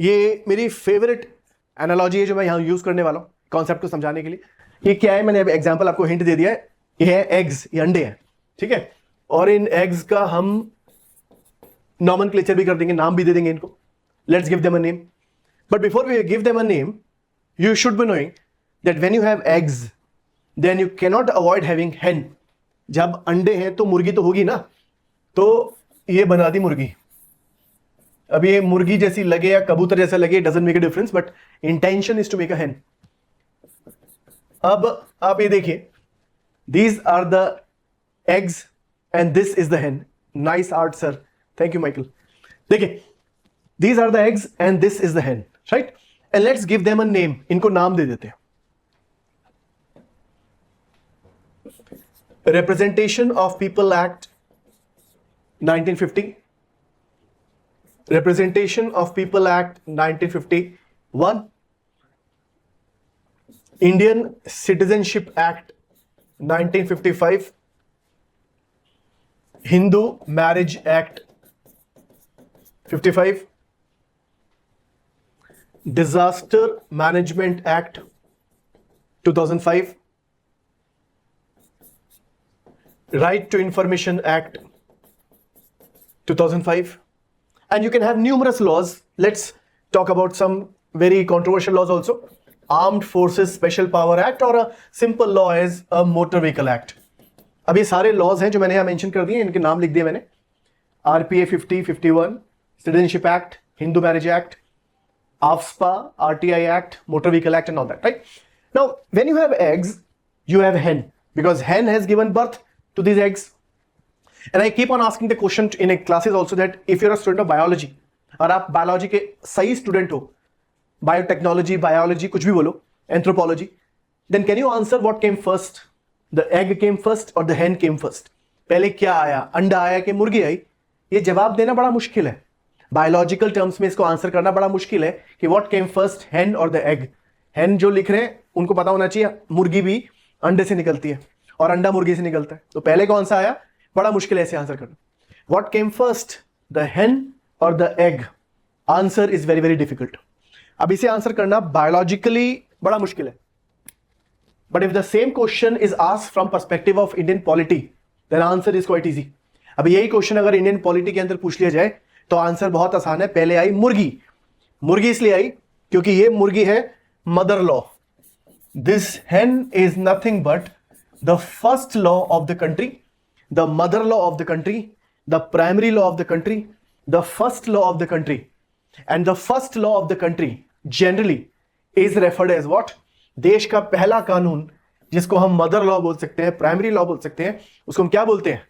ये मेरी favourite analogy है जो मैं यहाँ यूज करने वाला हूँ कॉन्सेप्ट को समझाने के लिए। ये क्या है, मैंने अभी एग्जांपल आपको हिंट दे दिया है। ये है एग्स, ये अंडे हैं, ठीक है। और इन एग्स का हम नॉमेनक्लेचर भी कर देंगे, नाम भी दे देंगे इनको। Let's give them a name, but before we give them a name you should be knowing that when you have eggs then you cannot avoid having hen। जब अंडे हैं तो मुर्गी तो होगी ना, तो ये बना दी मुर्गी। अब ये मुर्गी जैसी लगे या कबूतर जैसा लगे, doesn't make a difference, but intention is to make a hen। अब आप ये देखिए, these are the eggs and this is the hen। nice art sir, thank you Michael। देखिए, these are the eggs and this is the hen, right? And let's give them a name। इनको नाम दे देते हैं। Representation of People Act 1950, Representation of People Act 1951, Indian Citizenship Act 1955, Hindu Marriage Act 55, Disaster Management Act 2005, Right to Information Act 2005, and you can have numerous laws. Let's talk about some very controversial laws also. Armed Forces Special Power Act और a simple law is a Motor Vehicle Act। अब ये सारे laws हैं जो मैंने यहाँ mention कर दिए, इनके नाम लिख दिए मैंने। RPA 50, 51, Citizenship Act, Hindu Marriage Act, AFSPA, RTI Act, Motor Vehicle Act and all that, right? Now, when you have eggs, you have hen, because hen has given birth to these eggs. And I keep on asking the question in classes also that if you're a student of biology, और आप biology के सही student हो, biotechnology, biology, कुछ भी बोलो, anthropology, then can you answer what came first? The egg came first or the hen came first? पहले क्या आया, अंडा आया कि मुर्गी आई? ये जवाब देना बड़ा मुश्किल है। बायोलॉजिकल टर्म्स में इसको आंसर करना बड़ा मुश्किल है कि व्हाट केम फर्स्ट, हेन और द एग। हेन जो लिख रहे हैं उनको पता होना चाहिए मुर्गी भी अंडे से निकलती है और अंडा मुर्गी से निकलता है, तो पहले कौन सा आया, बड़ा मुश्किल है ऐसे आंसर करना। What came first, the hen और the egg? Answer is very very difficult. अब इसे आंसर करना बायोलॉजिकली बड़ा मुश्किल है, but if the same question is asked from perspective of Indian polity then answer is quite easy. अब यही question अगर इंडियन पॉलिटी के अंदर पूछ लिया जाए तो आंसर बहुत आसान है। पहले आई मुर्गी, मुर्गी इसलिए आई क्योंकि ये मुर्गी है mother law. This hen is nothing but the first law of the country, the mother law of the country, the primary law of the country, the first law of the country. And the first law of the country generally is referred as what? देश का पहला कानून, जिसको हम mother law बोल सकते हैं, primary law बोल सकते हैं, उसको हम क्या बोलते हैं?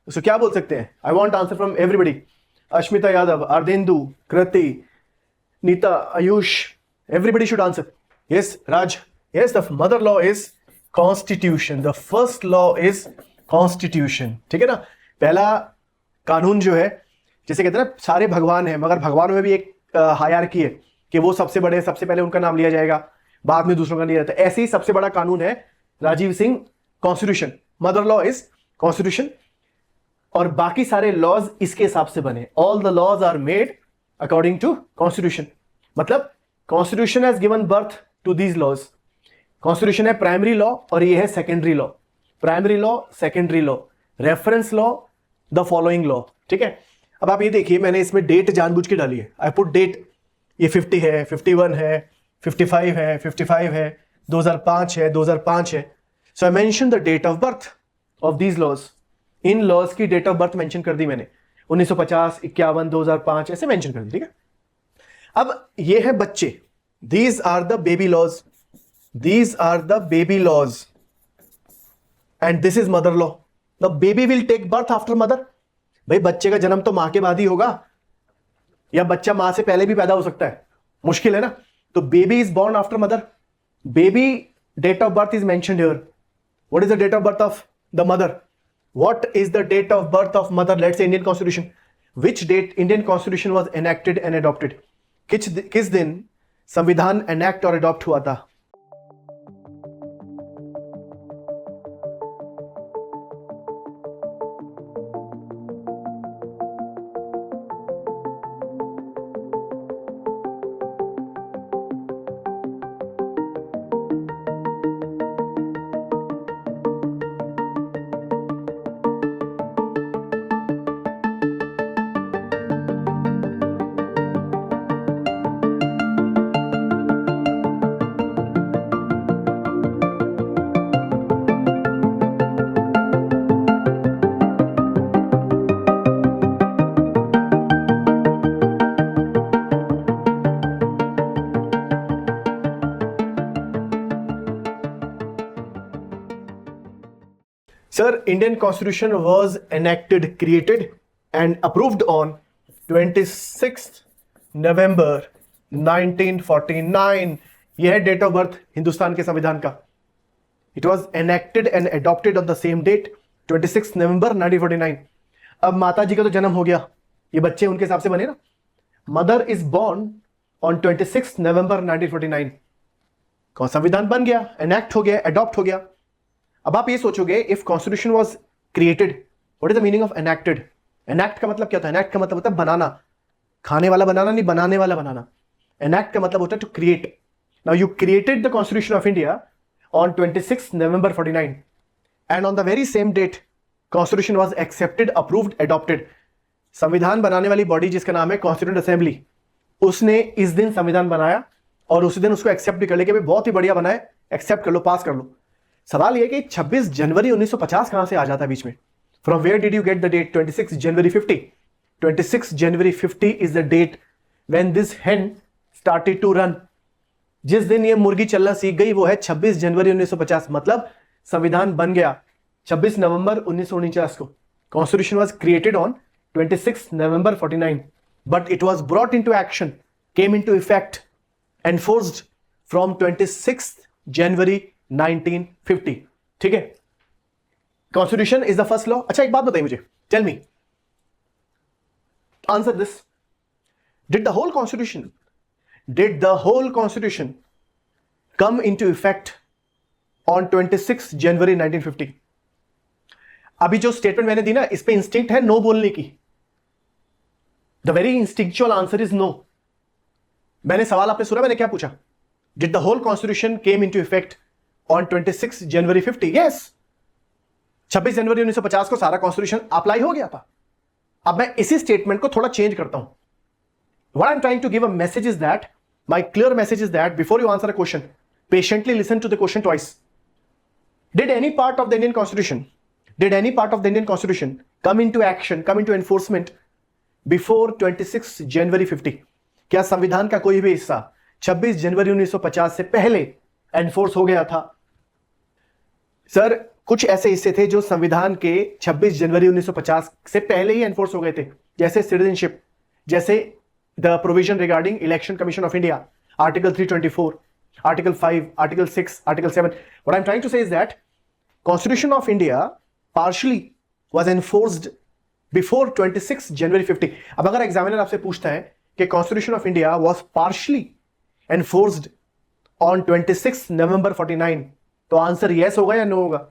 उसको क्या बोल सकते हैं? I want answer from everybody. Ashmita Yadav, Ardindu, Krati, Nita, Ayush, everybody should answer. Yes, Raj. Yes, the mother law is constitution. The first law is constitution. ठीक है ना? पहला कानून जो है, जैसे कहते हैं ना सारे भगवान हैं, मगर भगवानों में भी एक हायरार्की है कि वो सबसे बड़े, सबसे पहले उनका नाम लिया जाएगा, बाद में दूसरों का लिया जाता है। ऐसे ही सबसे बड़ा कानून है Rajiv Singh constitution. Mother law is constitution और बाकी सारे लॉज इसके हिसाब से बने। All the laws are made according to constitution. मतलब constitution has given birth to these laws. Constitution है प्राइमरी लॉ और ये है secondary law. Primary law, secondary law, reference law, the following law. ठीक है, अब आप ये देखिए, मैंने इसमें डेट जानबूझ के डाली है। आई पुट डेट, ये 50 है, 51 है, 55 है, 55 है, 2005 है, 2005 है। So I mention the date of birth of these laws. इन लॉज की डेट ऑफ बर्थ मेंशन कर दी मैंने, 1950, 51, 2005 ऐसे मेंशन कर दी। ठीक है, अब ये है बच्चे, these are the baby laws, these are the baby laws and this is mother law. The baby will take birth after mother. भाई बच्चे का जन्म तो मां के बाद ही होगा, या बच्चा मां से पहले भी पैदा हो सकता है, मुश्किल है ना। तो baby is born after mother. Baby date of birth is mentioned here. What is the date of birth of the mother? What is the date of birth of mother? Let's say Indian Constitution. Which date Indian Constitution was enacted and adopted? किस दिन संविधान enact और adopt हुआ था? Sir, Indian Constitution was enacted, created and approved on 26th November 1949. यह है date of birth Hindustan के संविधान का. It was enacted and adopted on the same date, 26 November 1949. अब माता जी का तो जन्म हो गया, ये बच्चे उनके हिसाब से बने ना. मदर इज बॉर्न ऑन 26 नवंबर 1949. कौन संविधान बन गया, एनेक्ट हो गया, अडॉप्ट हो गया. अब आप ये सोचोगे, if constitution was created, what is the meaning of enacted? Enact का मतलब क्या होता है? एनेक्ट का मतलब होता है बनाना, खाने वाला बनाना नहीं, बनाने वाला बनाना. एनेक्ट का मतलब होता है to create. Now you created the constitution of India on 26 November 49, and on the very same date constitution was accepted, approved, adopted. संविधान बनाने वाली बॉडी जिसका नाम है कॉन्स्टिट्यूएंट असेंबली, उसने इस दिन संविधान बनाया और उसी दिन उसको एक्सेप्ट भी कर लिया कि बहुत ही बढ़िया बना है, एक्सेप्ट कर लो, पास कर लो. सवाल यह कि 26 जनवरी 1950 कहां से आ जाता है बीच में? From where did you get the date 26 January 50? 26 January 50 is the date when this hen started to run. जिस दिन ये मुर्गी चलना सीख गई वो है 26 जनवरी 1950. मतलब संविधान बन गया 26 नवंबर 1949 को. Constitution was created on 26 November 49, but it was brought into action, came into effect, enforced from 26 जनवरी 1950. ठीक है, constitution is the first law. अच्छा एक बात बताइए मुझे, tell me, answer this. Did the whole constitution come into effect on 26 जनवरी 1950? अभी जो statement मैंने दी ना, इस पे इंस्टिंक्ट है नो बोलने की. The very instinctual answer is no. मैंने सवाल आपने सुना, मैंने क्या पूछा? Did the whole constitution came into effect on 26 January 50? Yes, 26 जनवरी 1950 को सारा कॉन्स्टिट्यूशन अप्लाई हो गया था. अब मैं इसी स्टेटमेंट को थोड़ा चेंज करता हूं. What I'm trying to give a message is that, my clear message is that, before you answer a question, patiently listen to the question twice. Did any part of the Indian Constitution come into action, come into enforcement before 26 January 50? क्या संविधान का कोई भी हिस्सा 26 जनवरी 1950 से पहले enforce हो गया था? सर, कुछ ऐसे हिस्से थे जो संविधान के 26 जनवरी 1950 से पहले ही एनफोर्स हो गए थे, जैसे सिटीजनशिप, जैसे the provision regarding Election Commission of India, Article 324, Article 5, Article 6, Article 7. What I'm trying to say is that Constitution of India partially was enforced before 26 January 50. अब अगर एग्जामिनर आपसे पूछता है कि Constitution of India was partially enforced on 26 November 49, तो answer yes होगा या no होगा?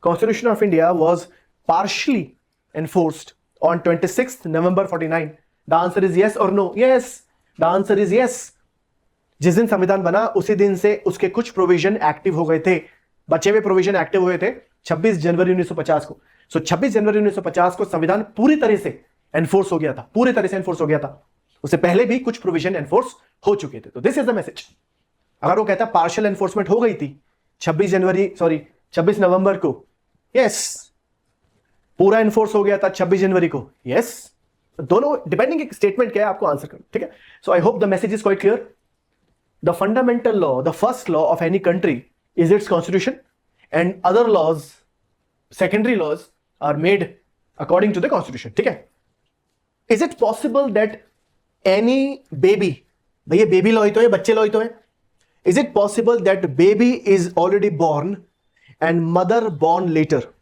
Constitution of India was partially enforced on 26 November 49. The answer is yes or no? Yes. The answer is yes. जिस दिन संविधान बना उसी दिन से उसके कुछ प्रोविजन एक्टिव हो गए थे, बचे हुए प्रोविजन एक्टिव हुए थे 26 जनवरी 1950 को. सो 26 जनवरी 1950 को संविधान पूरी तरह से एनफोर्स हो गया था, पूरी तरह से एनफोर्स हो गया था. उससे पहले भी कुछ प्रोविजन एनफोर्स हो चुके थे. तो दिस इज द मैसेज. अगर वो कहता पार्शियल एनफोर्समेंट हो गई थी 26 नवंबर को, यस. पूरा एनफोर्स हो गया था 26 जनवरी को, यस. दोनों डिपेंडिंग स्टेटमेंट क्या है आपको आंसर करना. ठीक है, so I hope the message is quite clear. The fundamental law, the first law of any country is its constitution, and other laws, secondary laws are made according to the constitution. ठीक है, is it possible that any baby, भैया baby law ही तो है, बच्चे law ही तो है. Is it possible that baby is already born and mother born later?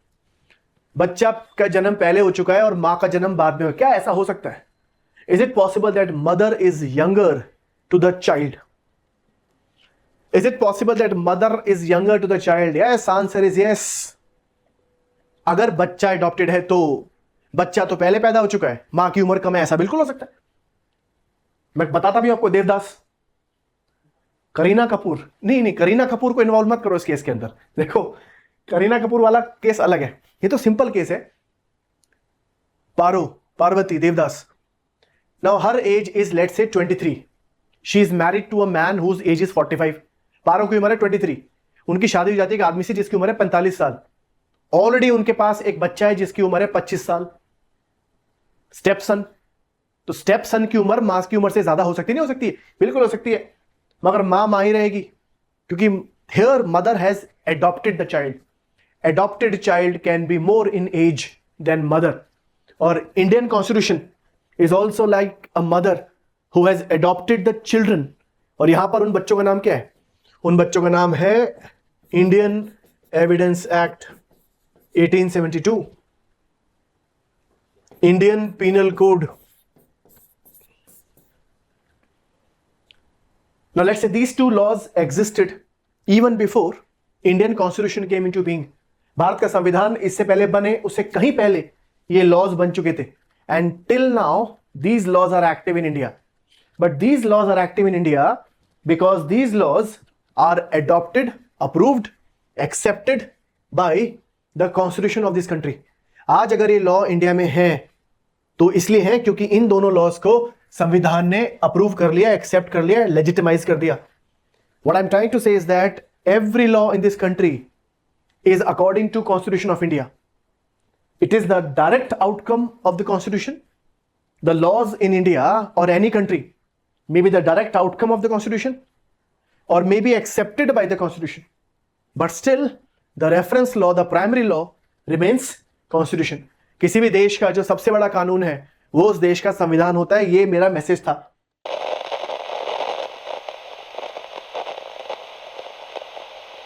बच्चा का जन्म पहले हो चुका है और मां का जन्म बाद में हो, क्या ऐसा हो सकता है? Is it possible that mother is younger to the child? Is it possible that mother is younger to the child? Yes, answer is yes. अगर बच्चा अडॉप्टेड है तो बच्चा तो पहले पैदा हो चुका है, मां की उम्र कम है, ऐसा बिल्कुल हो सकता है. मैं बताता भी हूं आपको. देवदास, करीना कपूर, नहीं करीना कपूर को इन्वॉल्व मत करो इस केस के अंदर. देखो, करीना कपूर वाला केस अलग है, ये तो सिंपल केस है. Parvati Devdas, now her age is let's say 23. She is married to a man whose age is 45. Paro की उम्र है 23. उनकी शादी हो जाती है एक आदमी से जिसकी उम्र है 45 साल. ऑलरेडी उनके पास एक बच्चा है जिसकी उम्र है 25 साल, स्टेप सन. तो स्टेप सन की उम्र मां की उम्र से ज्यादा हो सकती नहीं हो सकती है? बिल्कुल हो सकती है, मगर मां ही रहेगी, क्योंकि here mother has adopted the child. adopted child can be more in age than mother. Or Indian constitution is also like a mother who has adopted the children. और यहां पर उन बच्चों का नाम क्या है? उन बच्चों का नाम है Indian evidence act 1872, Indian penal code. Now let's say these two laws existed even before Indian Constitution came into being. Bharat का संविधान इससे पहले बने, उससे कहीं पहले ये लॉज बन चुके थे. And till now these laws are active in India. But these laws are active in India because these laws are adopted, approved, accepted by the constitution of this country. आज अगर ये लॉ इंडिया में है तो इसलिए है क्योंकि इन दोनों लॉज को संविधान ने अप्रूव कर लिया, एक्सेप्ट कर लिया, लेजिटिमाइज कर दिया. What I'm trying to say is that every law in this country is according to Constitution of India. It is the direct outcome of the Constitution. The laws in India or any country may be the direct outcome of the Constitution or may be accepted by the Constitution. But still, the reference law, the primary law remains Constitution. किसी भी देश का जो सबसे बड़ा कानून है वो उस देश का संविधान होता है. ये मेरा मैसेज था.